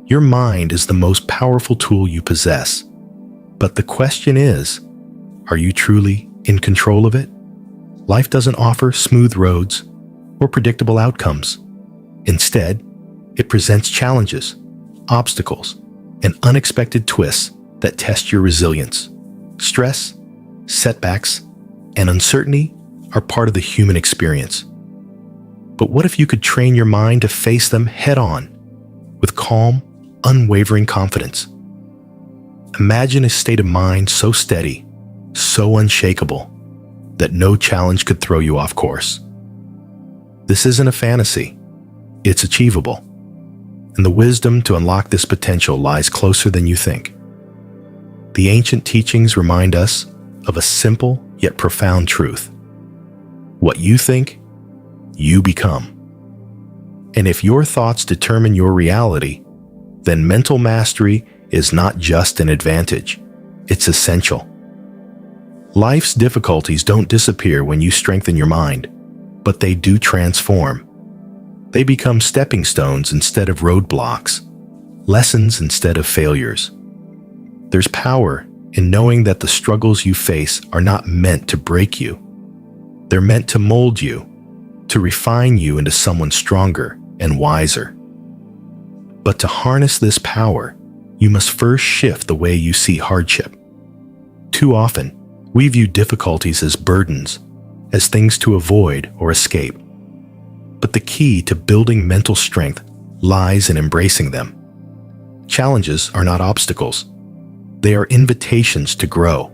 Your mind is the most powerful tool you possess. But the question is, are you truly in control of it? Life doesn't offer smooth roads or predictable outcomes. Instead, it presents challenges, obstacles, and unexpected twists that test your resilience. Stress, setbacks, and uncertainty are part of the human experience. But what if you could train your mind to face them head-on, with calm, unwavering confidence? Imagine a state of mind so steady, so unshakable, that no challenge could throw you off course. This isn't a fantasy. It's achievable. And the wisdom to unlock this potential lies closer than you think. The ancient teachings remind us of a simple yet profound truth. What you think, you become. And if your thoughts determine your reality, then mental mastery is not just an advantage, it's essential. Life's difficulties don't disappear when you strengthen your mind, but they do transform. They become stepping stones instead of roadblocks, lessons instead of failures. There's power in knowing that the struggles you face are not meant to break you. They're meant to mold you, to refine you into someone stronger and wiser. But to harness this power, you must first shift the way you see hardship. Too often, we view difficulties as burdens, as things to avoid or escape. But the key to building mental strength lies in embracing them. Challenges are not obstacles. They are invitations to grow.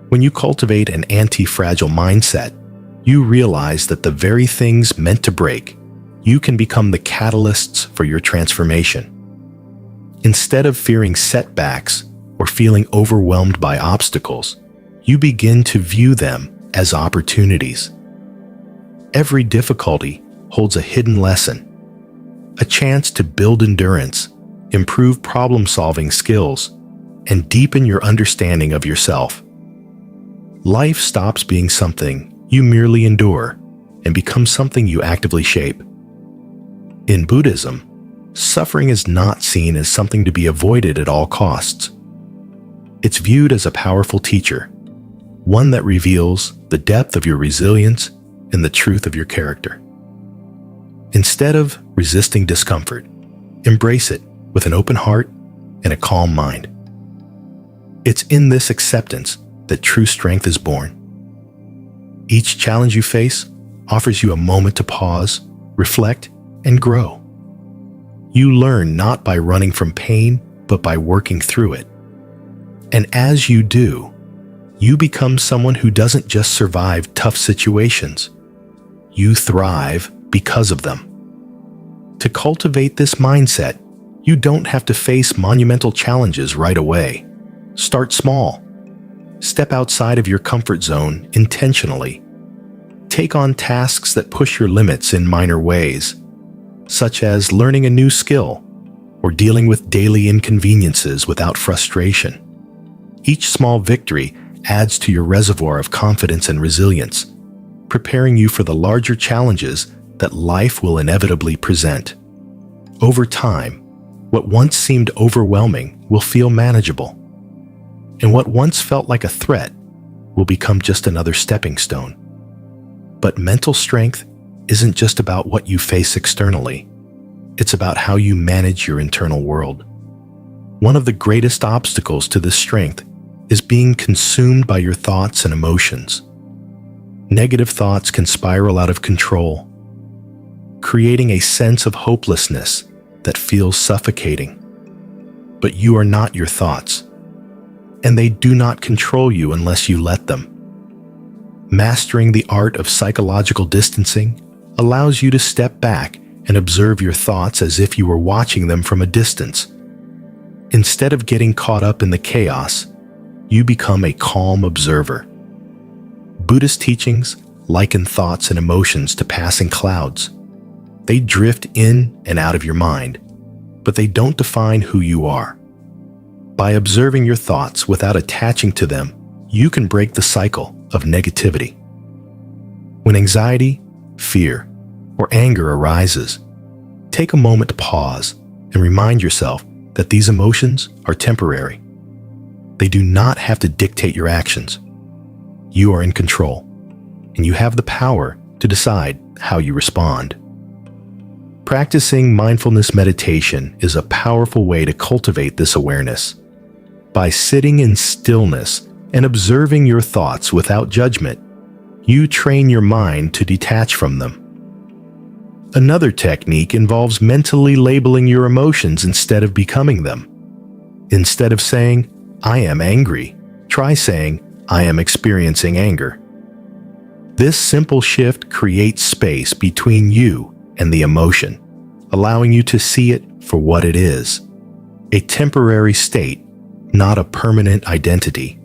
When you cultivate an anti-fragile mindset, you realize that the very things meant to break, you can become the catalysts for your transformation. Instead of fearing setbacks or feeling overwhelmed by obstacles, you begin to view them as opportunities. Every difficulty holds a hidden lesson, a chance to build endurance, improve problem-solving skills, and deepen your understanding of yourself. Life stops being something you merely endure and becomes something you actively shape. In Buddhism, suffering is not seen as something to be avoided at all costs. It's viewed as a powerful teacher, one that reveals the depth of your resilience and the truth of your character. Instead of resisting discomfort, embrace it with an open heart and a calm mind. It's in this acceptance that true strength is born. Each challenge you face offers you a moment to pause, reflect, and grow. You learn not by running from pain, but by working through it. And as you do, you become someone who doesn't just survive tough situations. You thrive because of them. To cultivate this mindset, you don't have to face monumental challenges right away. Start small. Step outside of your comfort zone intentionally. Take on tasks that push your limits in minor ways, such as learning a new skill or dealing with daily inconveniences without frustration. Each small victory adds to your reservoir of confidence and resilience, preparing you for the larger challenges that life will inevitably present. Over time, what once seemed overwhelming will feel manageable, and what once felt like a threat will become just another stepping stone. But mental strength isn't just about what you face externally. It's about how you manage your internal world. One of the greatest obstacles to this strength is being consumed by your thoughts and emotions. Negative thoughts can spiral out of control, creating a sense of hopelessness that feels suffocating. But you are not your thoughts, and they do not control you unless you let them. Mastering the art of psychological distancing allows you to step back and observe your thoughts as if you were watching them from a distance. Instead of getting caught up in the chaos, you become a calm observer. Buddhist teachings liken thoughts and emotions to passing clouds. They drift in and out of your mind, but they don't define who you are. By observing your thoughts without attaching to them, you can break the cycle of negativity. When anxiety, fear, or anger arises, take a moment to pause and remind yourself that these emotions are temporary. They do not have to dictate your actions. You are in control, and you have the power to decide how you respond. Practicing mindfulness meditation is a powerful way to cultivate this awareness. By sitting in stillness and observing your thoughts without judgment, you train your mind to detach from them. Another technique involves mentally labeling your emotions instead of becoming them. Instead of saying, "I am angry," try saying, "I am experiencing anger." This simple shift creates space between you and the emotion, allowing you to see it for what it is, a temporary state, not a permanent identity.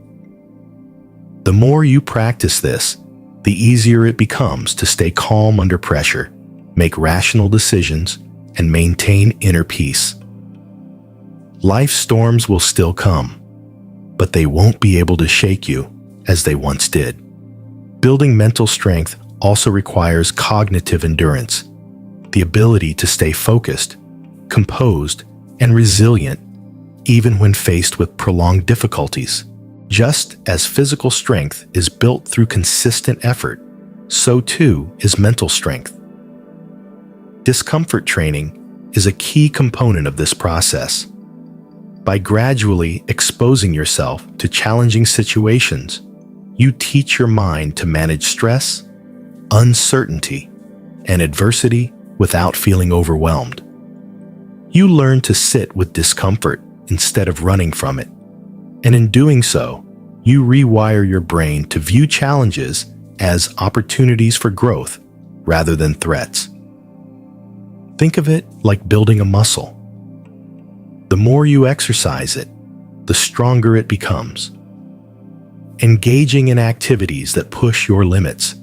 The more you practice this, the easier it becomes to stay calm under pressure, make rational decisions, and maintain inner peace. Life's storms will still come, but they won't be able to shake you as they once did. Building mental strength also requires cognitive endurance, the ability to stay focused, composed, and resilient even when faced with prolonged difficulties. Just as physical strength is built through consistent effort, so too is mental strength. Discomfort training is a key component of this process. By gradually exposing yourself to challenging situations, you teach your mind to manage stress, uncertainty, and adversity without feeling overwhelmed. You learn to sit with discomfort instead of running from it, and in doing so, you rewire your brain to view challenges as opportunities for growth rather than threats. Think of it like building a muscle. The more you exercise it, the stronger it becomes. Engaging in activities that push your limits,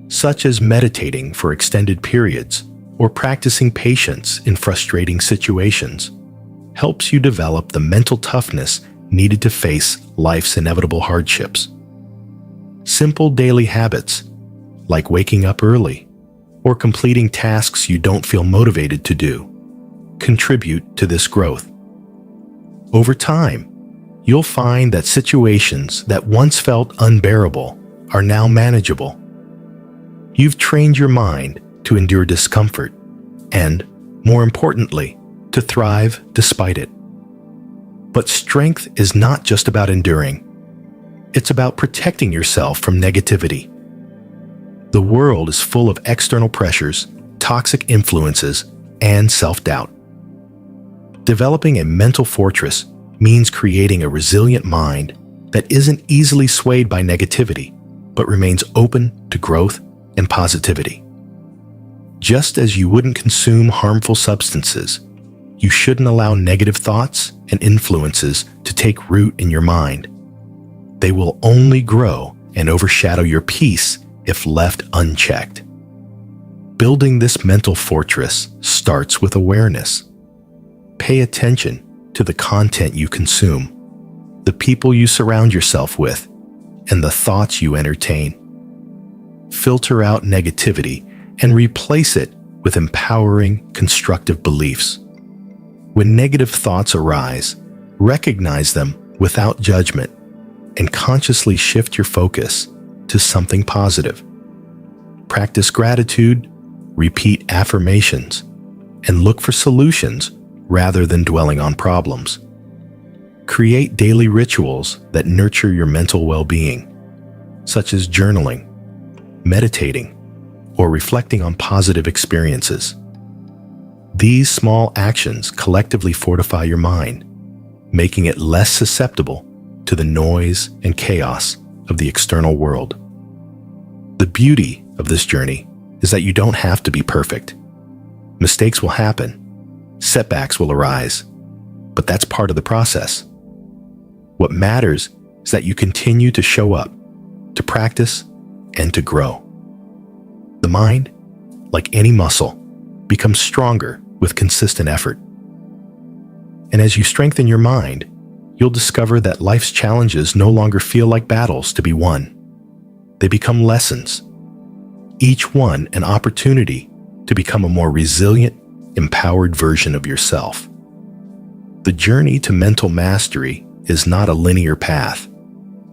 such as meditating for extended periods or practicing patience in frustrating situations, helps you develop the mental toughness needed to face life's inevitable hardships. Simple daily habits, like waking up early or completing tasks you don't feel motivated to do, contribute to this growth. Over time, you'll find that situations that once felt unbearable are now manageable. You've trained your mind to endure discomfort and, more importantly, to thrive despite it. But strength is not just about enduring. It's about protecting yourself from negativity. The world is full of external pressures, toxic influences, and self-doubt. Developing a mental fortress means creating a resilient mind that isn't easily swayed by negativity, but remains open to growth and positivity. Just as you wouldn't consume harmful substances, you shouldn't allow negative thoughts and influences to take root in your mind. They will only grow and overshadow your peace if left unchecked. Building this mental fortress starts with awareness. Pay attention to the content you consume, the people you surround yourself with, and the thoughts you entertain. Filter out negativity and replace it with empowering, constructive beliefs. When negative thoughts arise, recognize them without judgment and consciously shift your focus to something positive. Practice gratitude, repeat affirmations, and look for solutions rather than dwelling on problems. Create daily rituals that nurture your mental well-being, such as journaling, meditating, or reflecting on positive experiences. These small actions collectively fortify your mind, making it less susceptible to the noise and chaos of the external world. The beauty of this journey is that you don't have to be perfect. Mistakes will happen, setbacks will arise, but that's part of the process. What matters is that you continue to show up, to practice, and to grow. The mind, like any muscle, becomes stronger with consistent effort. And as you strengthen your mind, you'll discover that life's challenges no longer feel like battles to be won. They become lessons, each one an opportunity to become a more resilient, empowered version of yourself. The journey to mental mastery is not a linear path,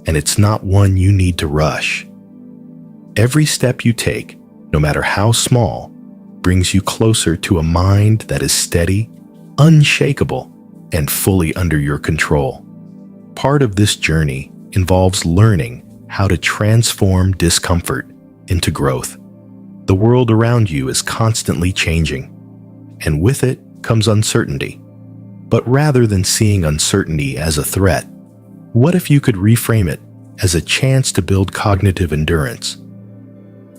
and it's not one you need to rush. Every step you take, no matter how small, brings you closer to a mind that is steady, unshakable, and fully under your control. Part of this journey involves learning how to transform discomfort into growth. The world around you is constantly changing, and with it comes uncertainty. But rather than seeing uncertainty as a threat, what if you could reframe it as a chance to build cognitive endurance?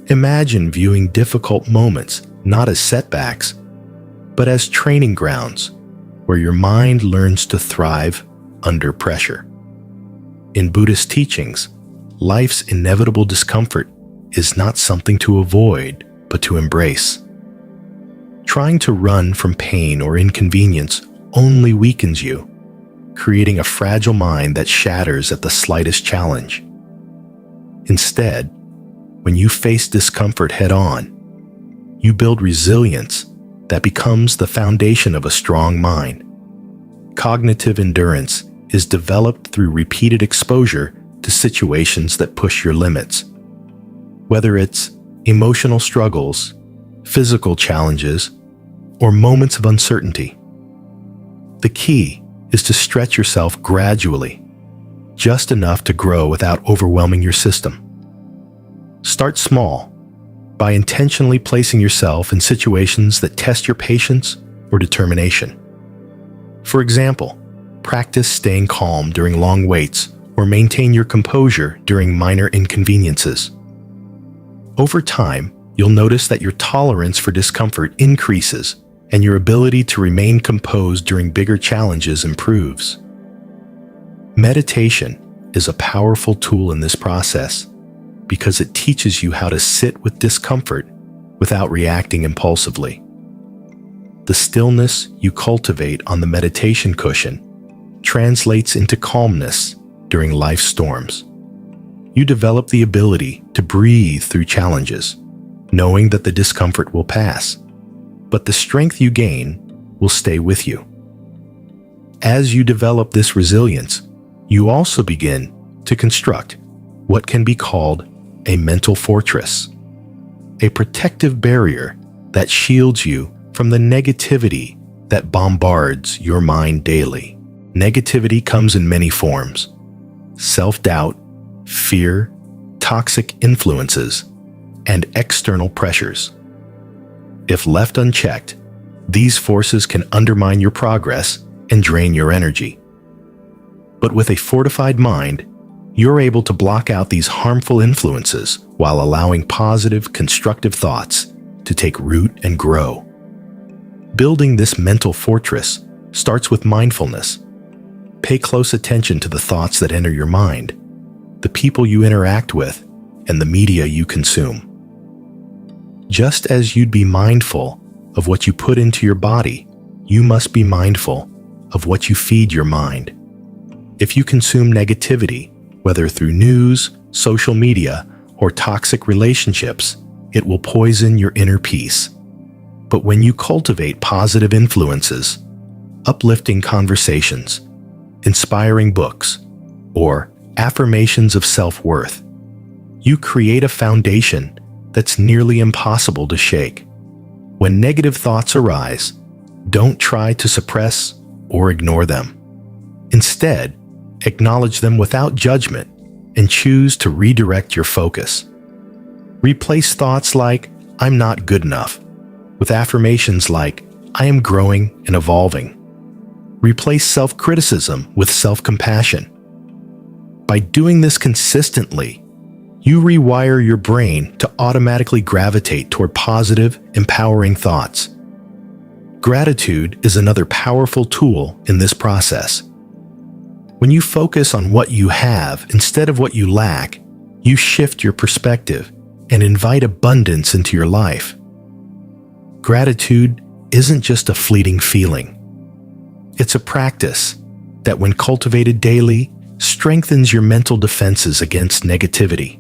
Imagine viewing difficult moments not as setbacks, but as training grounds where your mind learns to thrive under pressure. In Buddhist teachings, life's inevitable discomfort is not something to avoid, but to embrace. Trying to run from pain or inconvenience only weakens you, creating a fragile mind that shatters at the slightest challenge. Instead, when you face discomfort head-on, you build resilience that becomes the foundation of a strong mind. Cognitive endurance is developed through repeated exposure to situations that push your limits. Whether it's emotional struggles, physical challenges, or moments of uncertainty. The key is to stretch yourself gradually, just enough to grow without overwhelming your system. Start small, by intentionally placing yourself in situations that test your patience or determination. For example, practice staying calm during long waits or maintain your composure during minor inconveniences. Over time, you'll notice that your tolerance for discomfort increases and your ability to remain composed during bigger challenges improves. Meditation is a powerful tool in this process because it teaches you how to sit with discomfort without reacting impulsively. The stillness you cultivate on the meditation cushion translates into calmness during life's storms. You develop the ability to breathe through challenges, knowing that the discomfort will pass, but the strength you gain will stay with you. As you develop this resilience, you also begin to construct what can be called a mental fortress, a protective barrier that shields you from the negativity that bombards your mind daily. Negativity comes in many forms: self-doubt, fear, toxic influences, and external pressures. If left unchecked, these forces can undermine your progress and drain your energy. But with a fortified mind, you're able to block out these harmful influences while allowing positive, constructive thoughts to take root and grow. Building this mental fortress starts with mindfulness. Pay close attention to the thoughts that enter your mind, the people you interact with, and the media you consume. Just as you'd be mindful of what you put into your body, you must be mindful of what you feed your mind. If you consume negativity, whether through news, social media, or toxic relationships, it will poison your inner peace. But when you cultivate positive influences, uplifting conversations, inspiring books, or affirmations of self-worth, you create a foundation that's nearly impossible to shake. When negative thoughts arise, don't try to suppress or ignore them. Instead, acknowledge them without judgment and choose to redirect your focus. Replace thoughts like, "I'm not good enough," with affirmations like, "I am growing and evolving." Replace self-criticism with self-compassion. By doing this consistently, you rewire your brain to automatically gravitate toward positive, empowering thoughts. Gratitude is another powerful tool in this process. When you focus on what you have instead of what you lack, you shift your perspective and invite abundance into your life. Gratitude isn't just a fleeting feeling. It's a practice that, when cultivated daily, strengthens your mental defenses against negativity.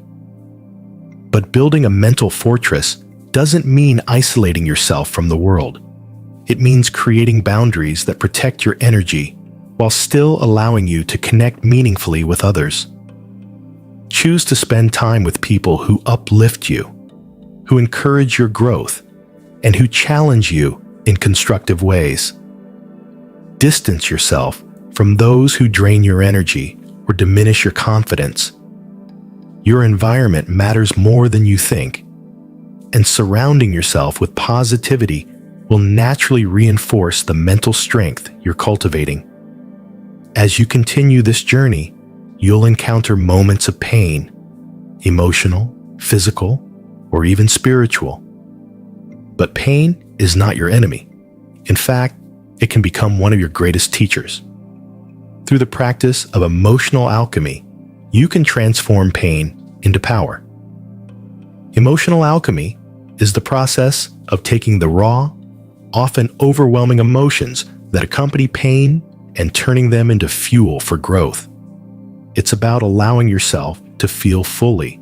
But building a mental fortress doesn't mean isolating yourself from the world. It means creating boundaries that protect your energy while still allowing you to connect meaningfully with others. Choose to spend time with people who uplift you, who encourage your growth, and who challenge you in constructive ways. Distance yourself from those who drain your energy or diminish your confidence. Your environment matters more than you think, and surrounding yourself with positivity will naturally reinforce the mental strength you're cultivating. As you continue this journey, you'll encounter moments of pain, emotional, physical, or even spiritual. But pain is not your enemy. In fact, it can become one of your greatest teachers. Through the practice of emotional alchemy, you can transform pain into power. Emotional alchemy is the process of taking the raw, often overwhelming emotions that accompany pain and turning them into fuel for growth. It's about allowing yourself to feel fully,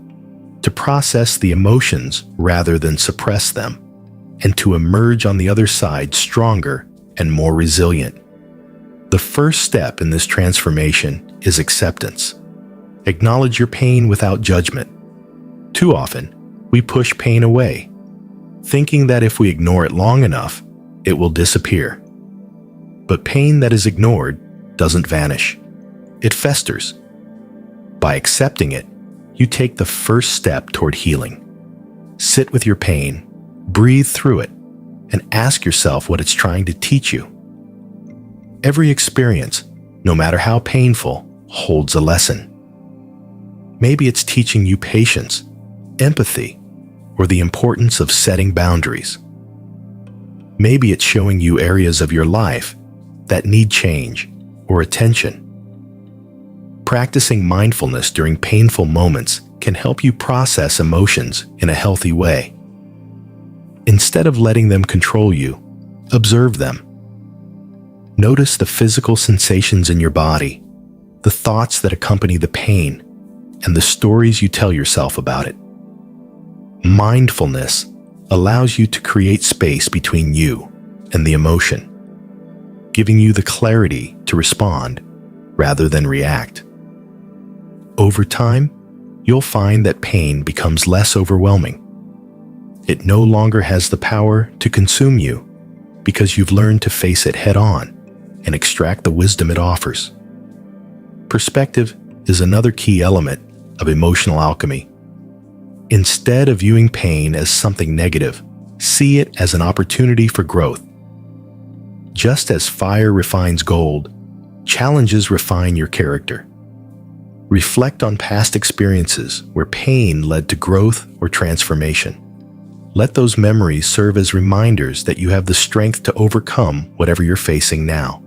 to process the emotions rather than suppress them, and to emerge on the other side stronger and more resilient. The first step in this transformation is acceptance. Acknowledge your pain without judgment. Too often, we push pain away, thinking that if we ignore it long enough, it will disappear. But pain that is ignored doesn't vanish. It festers. By accepting it, you take the first step toward healing. Sit with your pain, breathe through it, and ask yourself what it's trying to teach you. Every experience, no matter how painful, holds a lesson. Maybe it's teaching you patience, empathy, or the importance of setting boundaries. Maybe it's showing you areas of your life that need change or attention. Practicing mindfulness during painful moments can help you process emotions in a healthy way. Instead of letting them control you, observe them. Notice the physical sensations in your body, the thoughts that accompany the pain, and the stories you tell yourself about it. Mindfulness allows you to create space between you and the emotion, giving you the clarity to respond rather than react. Over time, you'll find that pain becomes less overwhelming. It no longer has the power to consume you because you've learned to face it head-on and extract the wisdom it offers. Perspective is another key element of emotional alchemy. Instead of viewing pain as something negative, see it as an opportunity for growth. Just as fire refines gold, challenges refine your character. Reflect on past experiences where pain led to growth or transformation. Let those memories serve as reminders that you have the strength to overcome whatever you're facing now.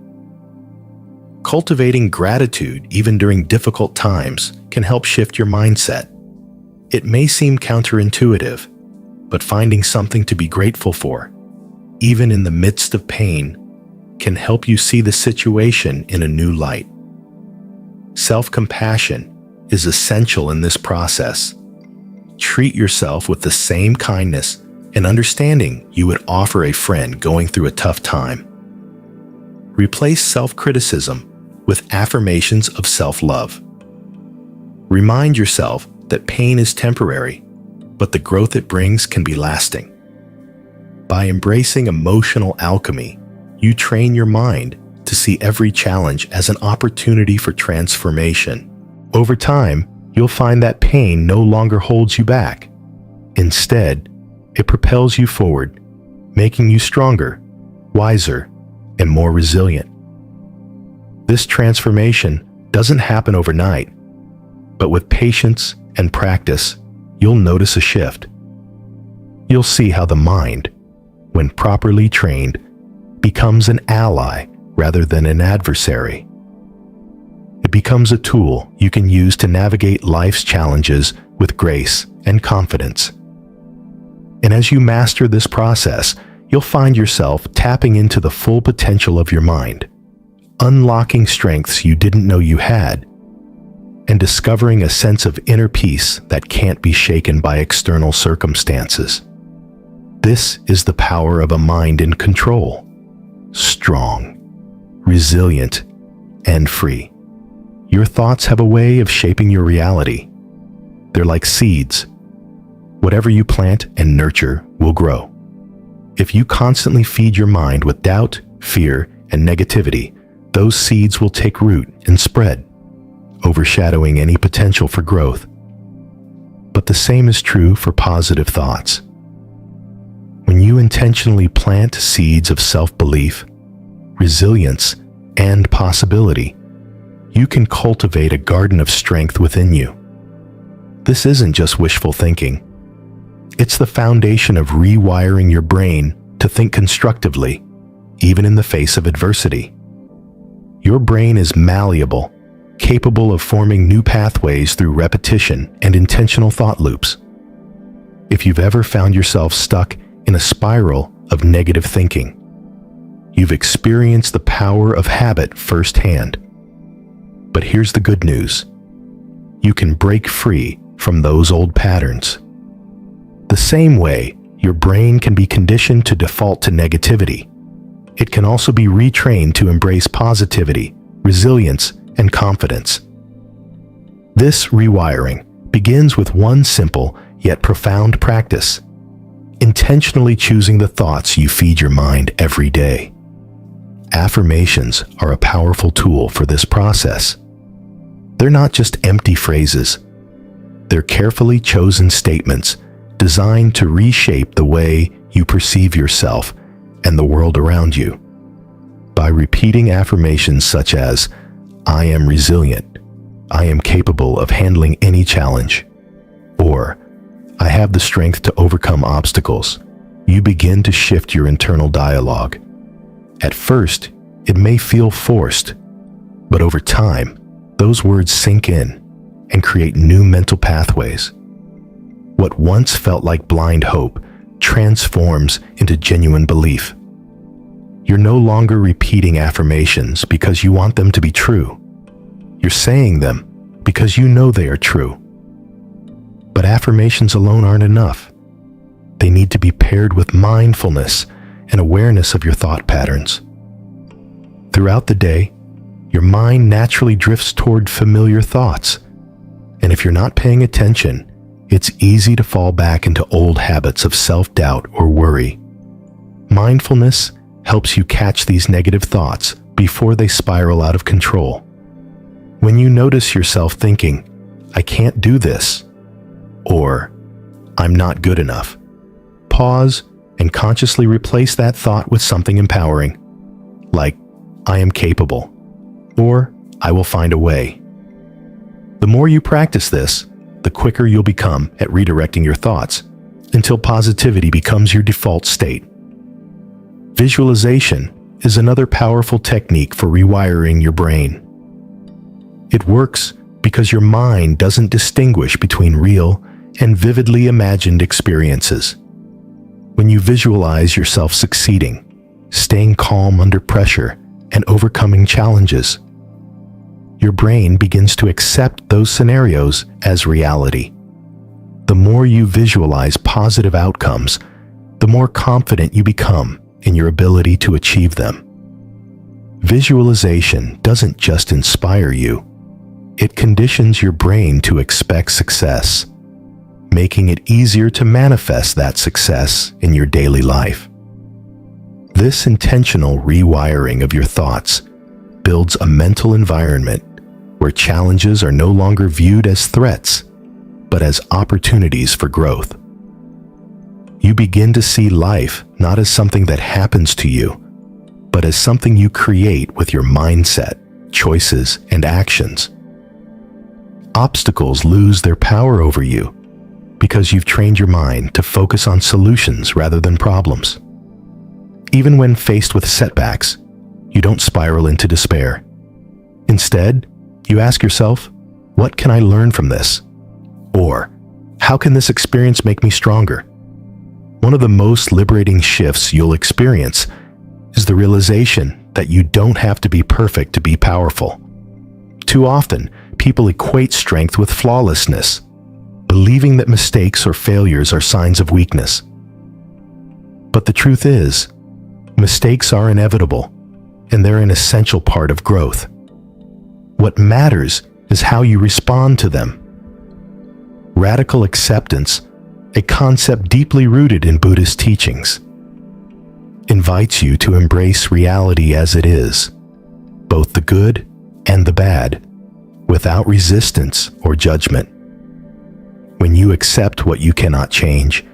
Cultivating gratitude even during difficult times can help shift your mindset. It may seem counterintuitive, but finding something to be grateful for, even in the midst of pain, can help you see the situation in a new light. Self-compassion is essential in this process. Treat yourself with the same kindness and understanding you would offer a friend going through a tough time. Replace self-criticism with affirmations of self-love. Remind yourself that pain is temporary, but the growth it brings can be lasting. By embracing emotional alchemy, you train your mind to see every challenge as an opportunity for transformation. Over time, you'll find that pain no longer holds you back. Instead, it propels you forward, making you stronger, wiser, and more resilient. This transformation doesn't happen overnight, but with patience and practice, you'll notice a shift. You'll see how the mind, when properly trained, becomes an ally rather than an adversary. It becomes a tool you can use to navigate life's challenges with grace and confidence. And as you master this process, you'll find yourself tapping into the full potential of your mind, unlocking strengths you didn't know you had, and discovering a sense of inner peace that can't be shaken by external circumstances. This is the power of a mind in control, strong, resilient, and free. Your thoughts have a way of shaping your reality. They're like seeds. Whatever you plant and nurture will grow. If you constantly feed your mind with doubt, fear, and negativity, those seeds will take root and spread, overshadowing any potential for growth. But the same is true for positive thoughts. When you intentionally plant seeds of self-belief, resilience, and possibility, you can cultivate a garden of strength within you. This isn't just wishful thinking. It's the foundation of rewiring your brain to think constructively, even in the face of adversity. Your brain is malleable, capable of forming new pathways through repetition and intentional thought loops. If you've ever found yourself stuck in a spiral of negative thinking, you've experienced the power of habit firsthand. But here's the good news. You can break free from those old patterns. The same way your brain can be conditioned to default to negativity, it can also be retrained to embrace positivity, resilience, and confidence. This rewiring begins with one simple yet profound practice: intentionally choosing the thoughts you feed your mind every day. Affirmations are a powerful tool for this process. They're not just empty phrases. They're carefully chosen statements designed to reshape the way you perceive yourself and the world around you. By repeating affirmations such as, "I am resilient," "I am capable of handling any challenge," or "I have the strength to overcome obstacles," you begin to shift your internal dialogue. At first, it may feel forced, but over time, those words sink in and create new mental pathways. What once felt like blind hope transforms into genuine belief. You're no longer repeating affirmations because you want them to be true. You're saying them because you know they are true. But affirmations alone aren't enough. They need to be paired with mindfulness and awareness of your thought patterns. Throughout the day, your mind naturally drifts toward familiar thoughts. And if you're not paying attention, it's easy to fall back into old habits of self-doubt or worry. Mindfulness helps you catch these negative thoughts before they spiral out of control. When you notice yourself thinking, "I can't do this," or "I'm not good enough," pause and consciously replace that thought with something empowering, like, "I am capable," or "I will find a way." The more you practice this, the quicker you'll become at redirecting your thoughts until positivity becomes your default state. Visualization is another powerful technique for rewiring your brain. It works because your mind doesn't distinguish between real and vividly imagined experiences. When you visualize yourself succeeding, staying calm under pressure, and overcoming challenges, your brain begins to accept those scenarios as reality. The more you visualize positive outcomes, the more confident you become in your ability to achieve them. Visualization doesn't just inspire you, it conditions your brain to expect success, making it easier to manifest that success in your daily life. This intentional rewiring of your thoughts builds a mental environment where challenges are no longer viewed as threats, but as opportunities for growth. You begin to see life not as something that happens to you, but as something you create with your mindset, choices, and actions. Obstacles lose their power over you because you've trained your mind to focus on solutions rather than problems. Even when faced with setbacks, you don't spiral into despair. Instead, you ask yourself, "What can I learn from this?" Or, "How can this experience make me stronger?" One of the most liberating shifts you'll experience is the realization that you don't have to be perfect to be powerful. Too often, people equate strength with flawlessness, believing that mistakes or failures are signs of weakness. But the truth is, mistakes are inevitable, and they're an essential part of growth. What matters is how you respond to them. Radical acceptance, a concept deeply rooted in Buddhist teachings, invites you to embrace reality as it is, both the good and the bad, without resistance or judgment. When you accept what you cannot change,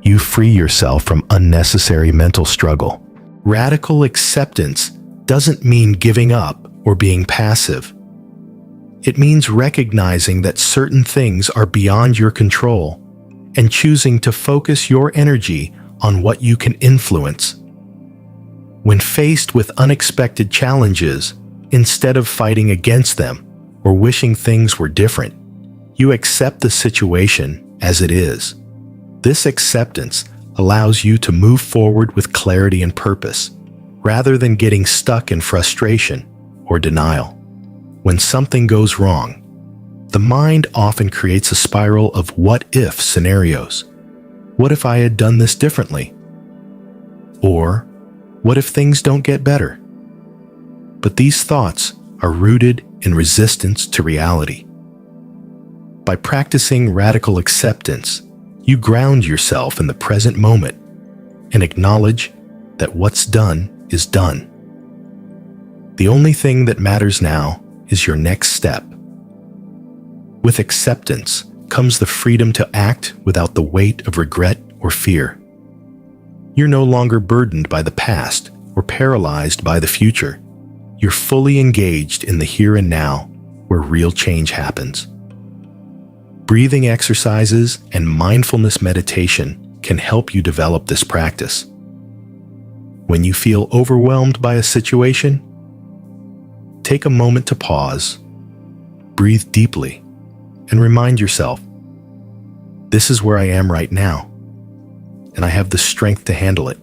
you free yourself from unnecessary mental struggle. Radical acceptance doesn't mean giving up or being passive. It means recognizing that certain things are beyond your control and choosing to focus your energy on what you can influence. When faced with unexpected challenges, instead of fighting against them or wishing things were different, you accept the situation as it is. This acceptance allows you to move forward with clarity and purpose, rather than getting stuck in frustration or denial. When something goes wrong, the mind often creates a spiral of what-if scenarios. What if I had done this differently? Or, what if things don't get better? But these thoughts are rooted in resistance to reality. By practicing radical acceptance, you ground yourself in the present moment and acknowledge that what's done is done. The only thing that matters now is your next step. With acceptance comes the freedom to act without the weight of regret or fear. You're no longer burdened by the past or paralyzed by the future. You're fully engaged in the here and now, where real change happens. Breathing exercises and mindfulness meditation can help you develop this practice. When you feel overwhelmed by a situation, take a moment to pause, breathe deeply, and remind yourself, this is where I am right now, and I have the strength to handle it.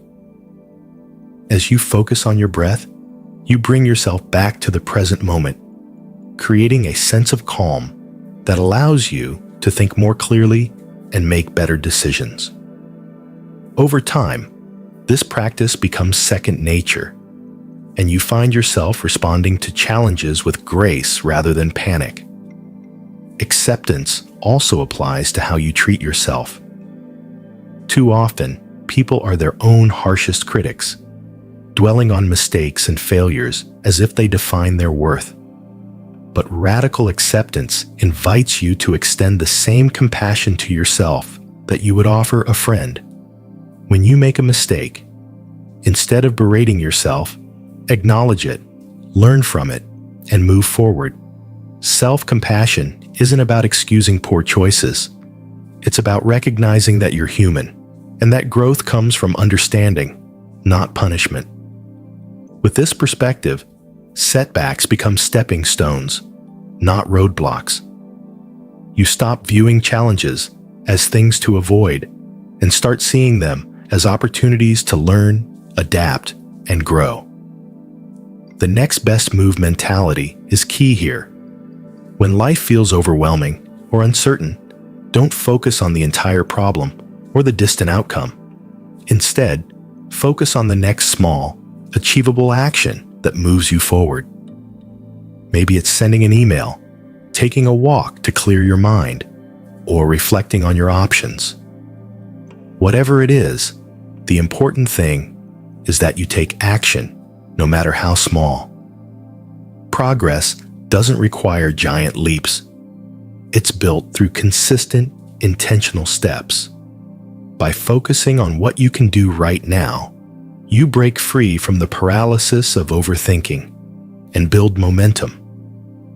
As you focus on your breath, you bring yourself back to the present moment, creating a sense of calm that allows you to think more clearly and make better decisions. Over time, this practice becomes second nature, and you find yourself responding to challenges with grace rather than panic. Acceptance also applies to how you treat yourself. Too often, people are their own harshest critics, dwelling on mistakes and failures as if they define their worth. But radical acceptance invites you to extend the same compassion to yourself that you would offer a friend. When you make a mistake, instead of berating yourself, acknowledge it, learn from it, and move forward. Self-compassion isn't about excusing poor choices. It's about recognizing that you're human, and that growth comes from understanding, not punishment. With this perspective, setbacks become stepping stones, not roadblocks. You stop viewing challenges as things to avoid and start seeing them as opportunities to learn, adapt, and grow. The next best move mentality is key here. When life feels overwhelming or uncertain, don't focus on the entire problem or the distant outcome. Instead, focus on the next small, achievable action that moves you forward. Maybe it's sending an email, taking a walk to clear your mind, or reflecting on your options. Whatever it is, the important thing is that you take action, no matter how small. Progress doesn't require giant leaps. It's built through consistent, intentional steps. By focusing on what you can do right now, you break free from the paralysis of overthinking and build momentum.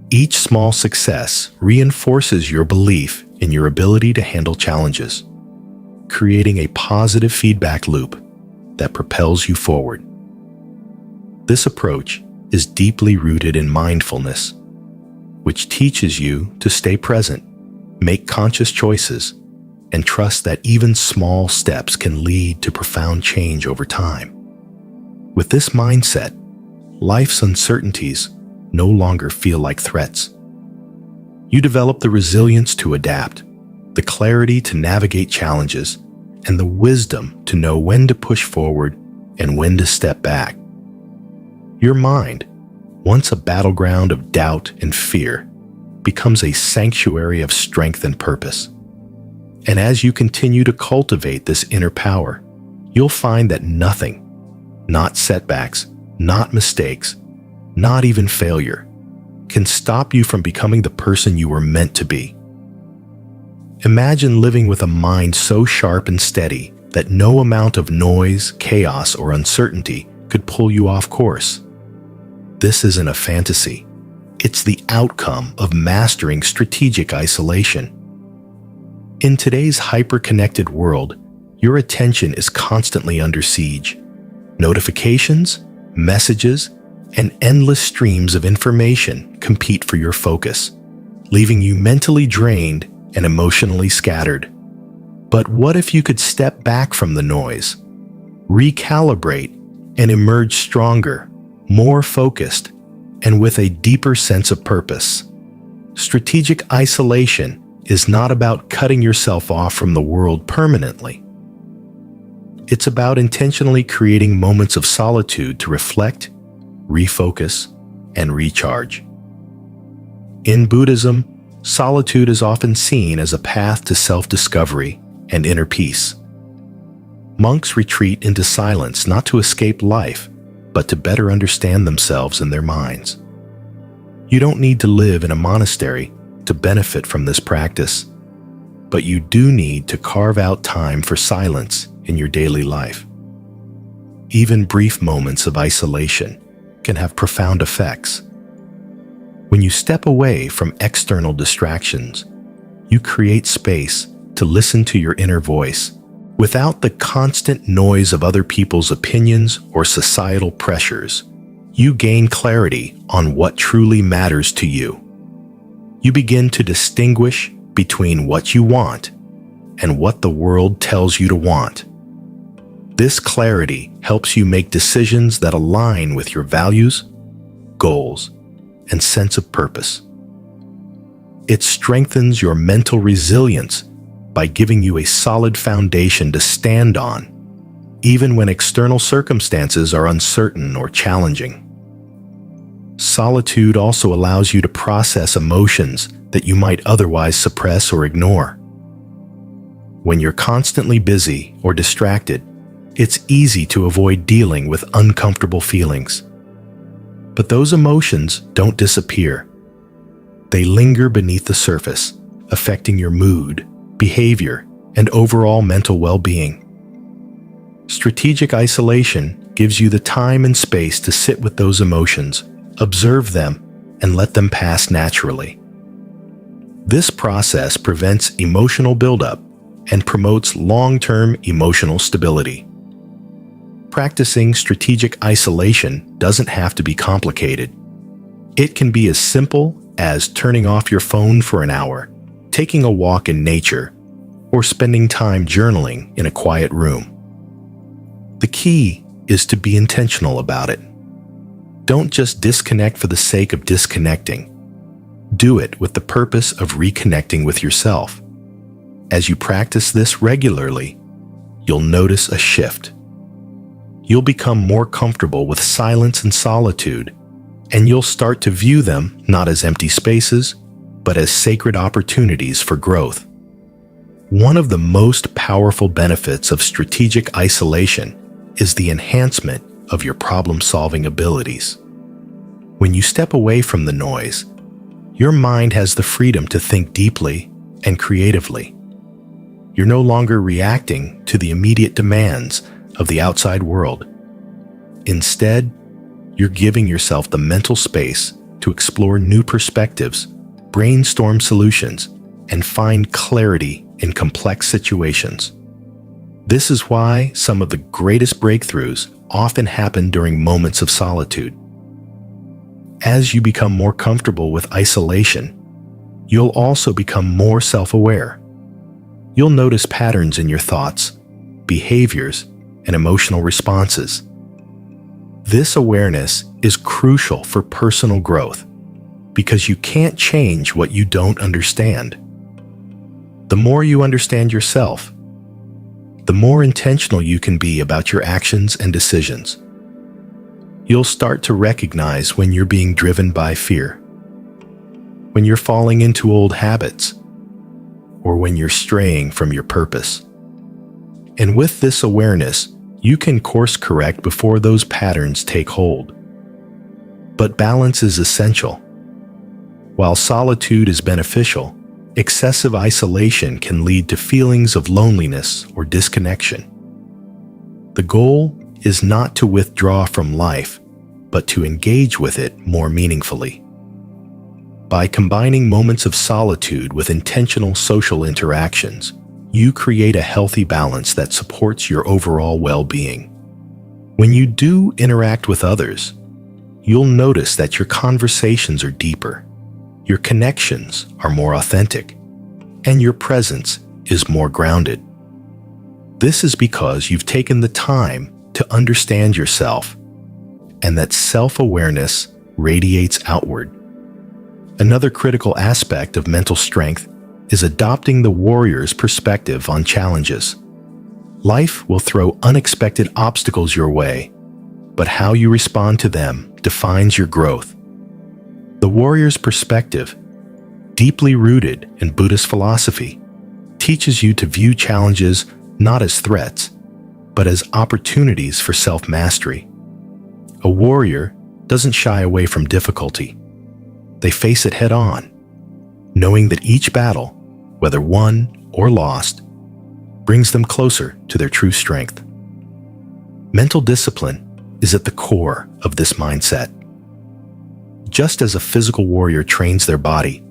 Each small success reinforces your belief in your ability to handle challenges, creating a positive feedback loop that propels you forward. This approach is deeply rooted in mindfulness, which teaches you to stay present, make conscious choices, and trust that even small steps can lead to profound change over time. With this mindset, life's uncertainties no longer feel like threats. You develop the resilience to adapt, the clarity to navigate challenges, and the wisdom to know when to push forward and when to step back. Your mind, once a battleground of doubt and fear, becomes a sanctuary of strength and purpose. And as you continue to cultivate this inner power, you'll find that nothing, not setbacks, not mistakes, not even failure, can stop you from becoming the person you were meant to be. Imagine living with a mind so sharp and steady that no amount of noise, chaos, or uncertainty could pull you off course. This isn't a fantasy. It's the outcome of mastering strategic isolation. In today's hyper-connected world, your attention is constantly under siege. Notifications, messages, and endless streams of information compete for your focus, leaving you mentally drained and emotionally scattered. But what if you could step back from the noise, recalibrate, and emerge stronger, more focused, and with a deeper sense of purpose? Strategic isolation is not about cutting yourself off from the world permanently. It's about intentionally creating moments of solitude to reflect, refocus, and recharge. In Buddhism, solitude is often seen as a path to self-discovery and inner peace. Monks retreat into silence not to escape life, but to better understand themselves and their minds. You don't need to live in a monastery to benefit from this practice, but you do need to carve out time for silence in your daily life. Even brief moments of isolation can have profound effects. When you step away from external distractions, you create space to listen to your inner voice without the constant noise of other people's opinions or societal pressures. You gain clarity on what truly matters to you. You begin to distinguish between what you want and what the world tells you to want. This clarity helps you make decisions that align with your values, goals, and sense of purpose. It strengthens your mental resilience by giving you a solid foundation to stand on, even when external circumstances are uncertain or challenging. Solitude also allows you to process emotions that you might otherwise suppress or ignore. When you're constantly busy or distracted, it's easy to avoid dealing with uncomfortable feelings. But those emotions don't disappear. They linger beneath the surface, affecting your mood, behavior, and overall mental well-being. Strategic isolation gives you the time and space to sit with those emotions, observe them, and let them pass naturally. This process prevents emotional buildup and promotes long-term emotional stability. Practicing strategic isolation doesn't have to be complicated. It can be as simple as turning off your phone for an hour, taking a walk in nature, or spending time journaling in a quiet room. The key is to be intentional about it. Don't just disconnect for the sake of disconnecting. Do it with the purpose of reconnecting with yourself. As you practice this regularly, you'll notice a shift. You'll become more comfortable with silence and solitude, and you'll start to view them not as empty spaces, but as sacred opportunities for growth. One of the most powerful benefits of strategic isolation is the enhancement of your problem-solving abilities. When you step away from the noise, your mind has the freedom to think deeply and creatively. You're no longer reacting to the immediate demands of the outside world. Instead, you're giving yourself the mental space to explore new perspectives, brainstorm solutions, and find clarity in complex situations. This is why some of the greatest breakthroughs often happen during moments of solitude. As you become more comfortable with isolation, you'll also become more self-aware. You'll notice patterns in your thoughts, behaviors, and emotional responses. This awareness is crucial for personal growth because you can't change what you don't understand. The more you understand yourself, the more intentional you can be about your actions and decisions. You'll start to recognize when you're being driven by fear, when you're falling into old habits, or when you're straying from your purpose. And with this awareness, you can course correct before those patterns take hold. But balance is essential. While solitude is beneficial, excessive isolation can lead to feelings of loneliness or disconnection. The goal is not to withdraw from life, but to engage with it more meaningfully. By combining moments of solitude with intentional social interactions, you create a healthy balance that supports your overall well-being. When you do interact with others, you'll notice that your conversations are deeper, your connections are more authentic, and your presence is more grounded. This is because you've taken the time to understand yourself, and that self-awareness radiates outward. Another critical aspect of mental strength is adopting the warrior's perspective on challenges. Life will throw unexpected obstacles your way, but how you respond to them defines your growth. The warrior's perspective, deeply rooted in Buddhist philosophy, teaches you to view challenges not as threats, but as opportunities for self-mastery. A warrior doesn't shy away from difficulty. They face it head-on, knowing that each battle, whether won or lost, brings them closer to their true strength. Mental discipline is at the core of this mindset. Just as a physical warrior trains their body,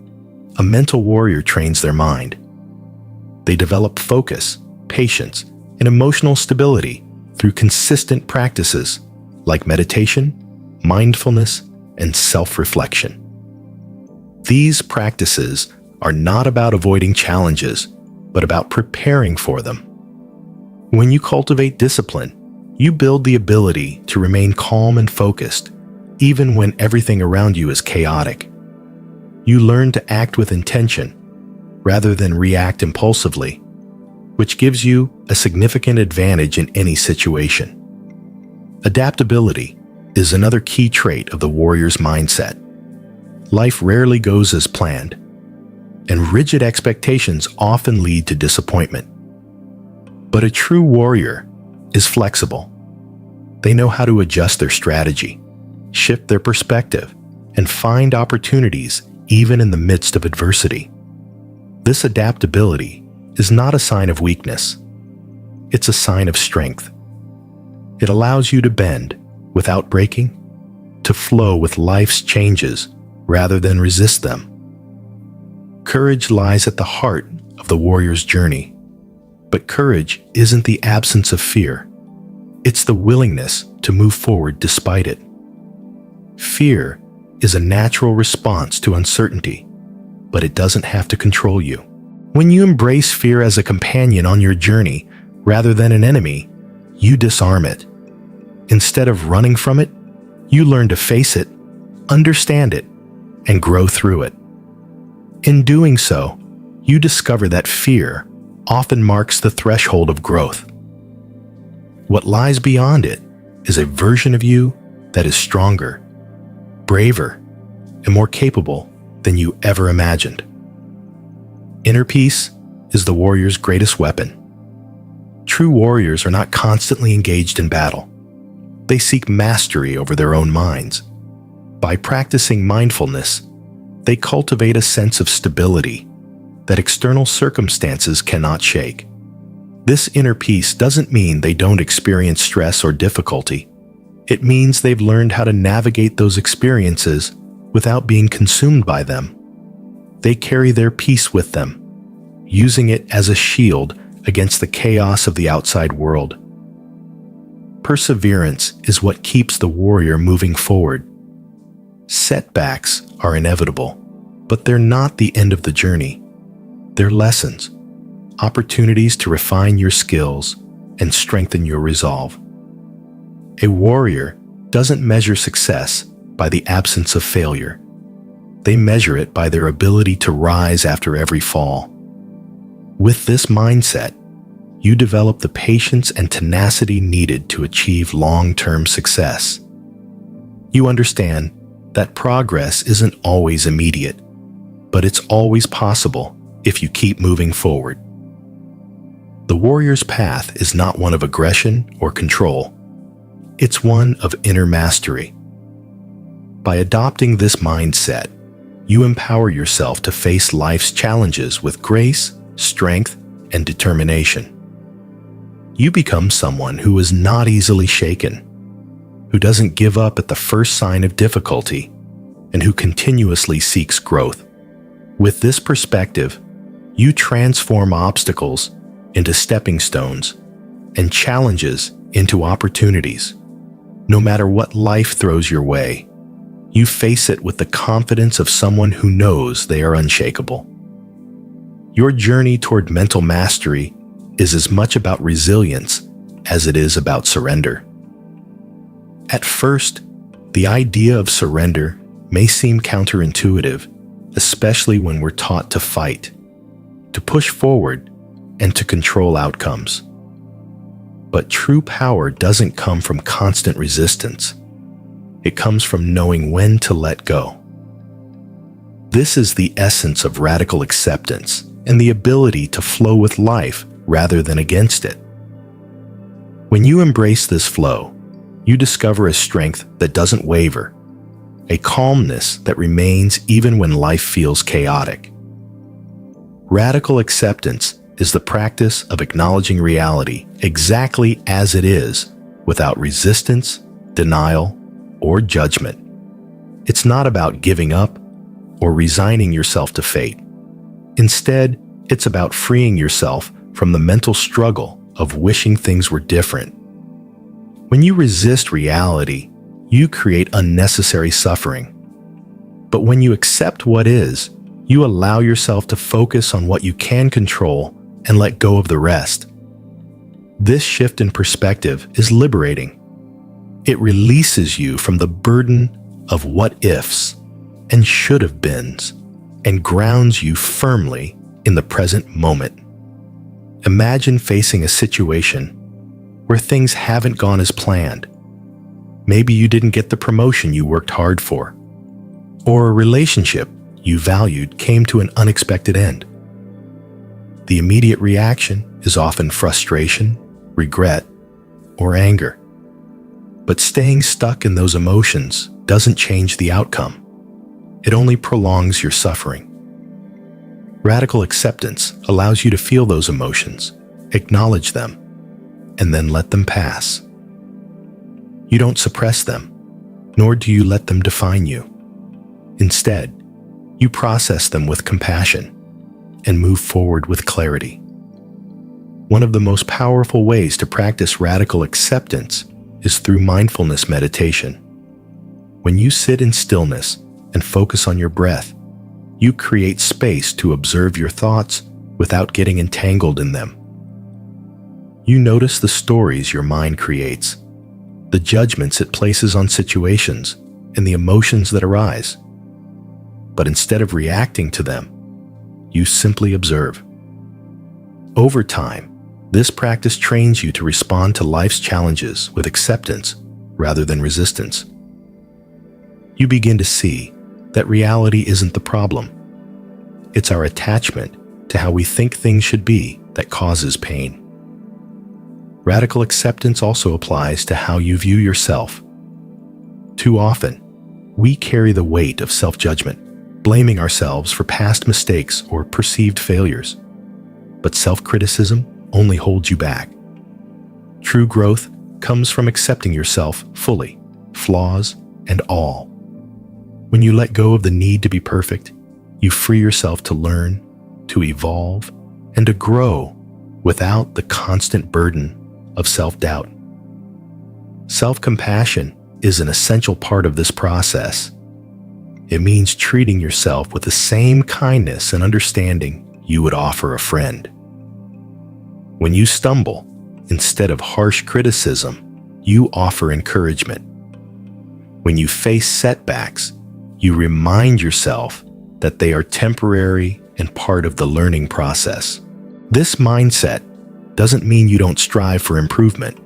a mental warrior trains their mind. They develop focus, patience, and emotional stability through consistent practices like meditation, mindfulness, and self-reflection. These practices are not about avoiding challenges, but about preparing for them. When you cultivate discipline, you build the ability to remain calm and focused, even when everything around you is chaotic. You learn to act with intention rather than react impulsively, which gives you a significant advantage in any situation. Adaptability is another key trait of the warrior's mindset. Life rarely goes as planned, and rigid expectations often lead to disappointment. But a true warrior is flexible. They know how to adjust their strategy, shift their perspective, and find opportunities even in the midst of adversity. This adaptability is not a sign of weakness. It's a sign of strength. It allows you to bend without breaking, to flow with life's changes rather than resist them. Courage lies at the heart of the warrior's journey. But courage isn't the absence of fear. It's the willingness to move forward despite it. Fear is a natural response to uncertainty, but it doesn't have to control you. When you embrace fear as a companion on your journey rather than an enemy, you disarm it. Instead of running from it, you learn to face it, understand it, and grow through it. In doing so, you discover that fear often marks the threshold of growth. What lies beyond it is a version of you that is stronger, braver, and more capable than you ever imagined. Inner peace is the warrior's greatest weapon. True warriors are not constantly engaged in battle. They seek mastery over their own minds. By practicing mindfulness, they cultivate a sense of stability that external circumstances cannot shake. This inner peace doesn't mean they don't experience stress or difficulty. It means they've learned how to navigate those experiences without being consumed by them. They carry their peace with them, using it as a shield against the chaos of the outside world. Perseverance is what keeps the warrior moving forward. Setbacks are inevitable, but they're not the end of the journey. They're lessons, opportunities to refine your skills and strengthen your resolve. A warrior doesn't measure success by the absence of failure. They measure it by their ability to rise after every fall. With this mindset, you develop the patience and tenacity needed to achieve long-term success. You understand that progress isn't always immediate, but it's always possible if you keep moving forward. The warrior's path is not one of aggression or control. It's one of inner mastery. By adopting this mindset, you empower yourself to face life's challenges with grace, strength, and determination. You become someone who is not easily shaken, who doesn't give up at the first sign of difficulty, and who continuously seeks growth. With this perspective, you transform obstacles into stepping stones and challenges into opportunities. No matter what life throws your way, you face it with the confidence of someone who knows they are unshakable. Your journey toward mental mastery is as much about resilience as it is about surrender. At first, the idea of surrender may seem counterintuitive, especially when we're taught to fight, to push forward, and to control outcomes. But true power doesn't come from constant resistance. It comes from knowing when to let go. This is the essence of radical acceptance and the ability to flow with life rather than against it. When you embrace this flow, you discover a strength that doesn't waver, a calmness that remains even when life feels chaotic. Radical acceptance is the practice of acknowledging reality exactly as it is, without resistance, denial, or judgment. It's not about giving up or resigning yourself to fate. Instead, it's about freeing yourself from the mental struggle of wishing things were different. When you resist reality, you create unnecessary suffering. But when you accept what is, you allow yourself to focus on what you can control and let go of the rest. This shift in perspective is liberating. It releases you from the burden of what-ifs and should-have-beens and grounds you firmly in the present moment. Imagine facing a situation where things haven't gone as planned. Maybe you didn't get the promotion you worked hard for, or a relationship you valued came to an unexpected end. The immediate reaction is often frustration, regret, or anger. But staying stuck in those emotions doesn't change the outcome. It only prolongs your suffering. Radical acceptance allows you to feel those emotions, acknowledge them, and then let them pass. You don't suppress them, nor do you let them define you. Instead, you process them with compassion and move forward with clarity. One of the most powerful ways to practice radical acceptance is through mindfulness meditation. When you sit in stillness and focus on your breath, you create space to observe your thoughts without getting entangled in them. You notice the stories your mind creates, the judgments it places on situations, and the emotions that arise. But instead of reacting to them, you simply observe. Over time, this practice trains you to respond to life's challenges with acceptance rather than resistance. You begin to see that reality isn't the problem. It's our attachment to how we think things should be that causes pain. Radical acceptance also applies to how you view yourself. Too often, we carry the weight of self-judgment, blaming ourselves for past mistakes or perceived failures. But self-criticism only holds you back. True growth comes from accepting yourself fully, flaws and all. When you let go of the need to be perfect, you free yourself to learn, to evolve, and to grow without the constant burden of self-doubt. Self-compassion is an essential part of this process. It means treating yourself with the same kindness and understanding you would offer a friend. When you stumble, instead of harsh criticism, you offer encouragement. When you face setbacks, you remind yourself that they are temporary and part of the learning process. This mindset doesn't mean you don't strive for improvement.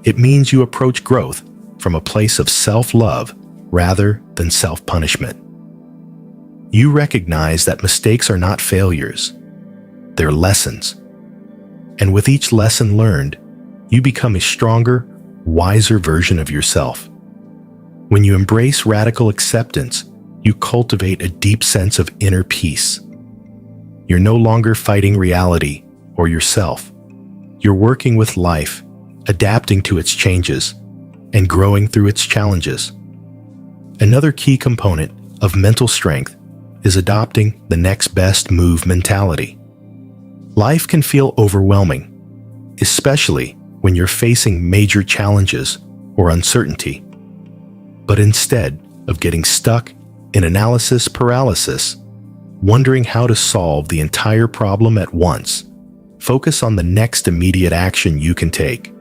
It means you approach growth from a place of self-love rather than self-punishment. You recognize that mistakes are not failures, they're lessons. And with each lesson learned, you become a stronger, wiser version of yourself. When you embrace radical acceptance, you cultivate a deep sense of inner peace. You're no longer fighting reality or yourself. You're working with life, adapting to its changes, and growing through its challenges. Another key component of mental strength is adopting the next best move mentality. Life can feel overwhelming, especially when you're facing major challenges or uncertainty. But instead of getting stuck in analysis paralysis, wondering how to solve the entire problem at once, focus on the next immediate action you can take.